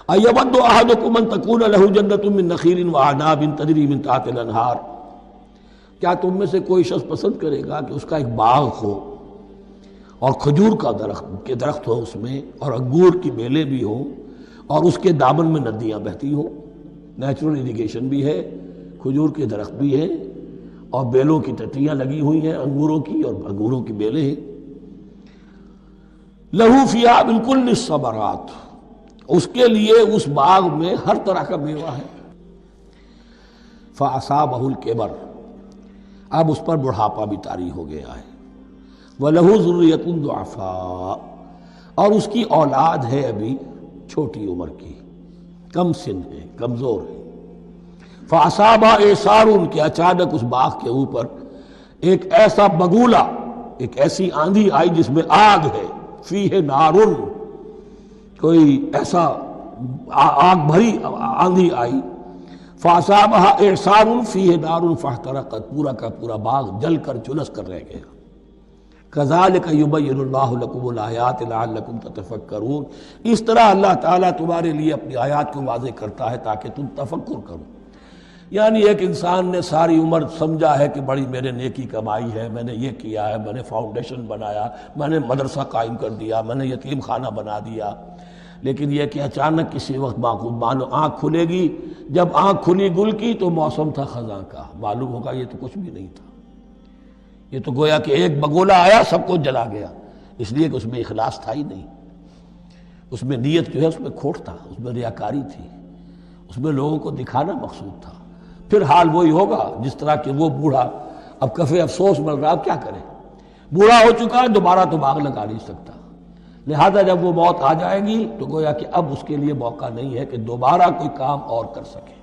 ایود احدکم ان تکون لہ جنۃ من نخیل واعناب تجری من تحتها الانہار، کیا تم میں سے کوئی شخص پسند کرے گا کہ اس کا ایک باغ ہو اور کھجور کا درخت ہو اس میں، اور انگور کی بیلیں بھی ہوں، اور اس کے دامن میں ندیاں بہتی ہوں، نیچرل اریگیشن بھی ہے، کھجور کے درخت بھی ہیں اور بیلوں کی ٹٹیاں لگی ہوئی ہیں انگوروں کی، اور انگوروں کی بیلیں ہیں۔ لہو فیہا من کل الثمرات، اس کے لیے اس باغ میں ہر طرح کا میوہ ہے۔ فاصابہ الکبر، اب اس پر بڑھاپا بھی طاری ہو گیا ہے۔ وَلَهُ ذُرِّيَّةٌ ضُعَفَاء، اور اس کی اولاد ہے ابھی چھوٹی عمر کی، کم سن ہے، کمزور ہے۔ فَأَصَابَهَا إِعْصَارٌ، کہ اچانک اس باغ کے اوپر ایک ایسا بگولا، ایک ایسی آندھی آئی جس میں آگ ہے، فیہ نارٌ، کوئی ایسا آگ بھری آندھی آئی۔ فَأَصَابَهَا إِعْصَارٌ فِيهِ نَارٌ فَاحْتَرَقَتْ، پورا کا پورا باغ جل کر جلس کر رہ گیا۔ كَذَلِكَ يُبَيِّنُ اللَّهُ لَكُمُ الْآيَاتِ لَعَلَّكُمْ تَتَفَكَّرُونَ، اس طرح اللہ تعالیٰ تمہارے لیے اپنی آیات کو واضح کرتا ہے تاکہ تم تفکر کرو۔ یعنی ایک انسان نے ساری عمر سمجھا ہے کہ بڑی میرے نیکی کمائی ہے، میں نے یہ کیا ہے، میں نے فاؤنڈیشن بنایا، میں نے مدرسہ قائم کر دیا، میں نے یتیم خانہ بنا دیا، لیکن یہ کہ اچانک کسی وقت مانو آنکھ کھلے گی، جب آنکھ کھلی گل کی تو موسم تھا خزاں کا، معلوم ہوگا یہ تو کچھ بھی نہیں تھا، یہ تو گویا کہ ایک بگولا آیا سب کو جلا گیا، اس لیے کہ اس میں اخلاص تھا ہی نہیں، اس میں نیت جو ہے اس میں کھوٹ تھا، اس میں ریاکاری تھی، اس میں لوگوں کو دکھانا مقصود تھا۔ پھر حال وہی ہوگا جس طرح کہ وہ بوڑھا اب کفِ افسوس مل رہا، اب کیا کرے، بوڑھا ہو چکا ہے، دوبارہ تو باغ لگا نہیں سکتا، لہذا جب وہ موت آ جائے گی تو گویا کہ اب اس کے لیے موقع نہیں ہے کہ دوبارہ کوئی کام اور کر سکے۔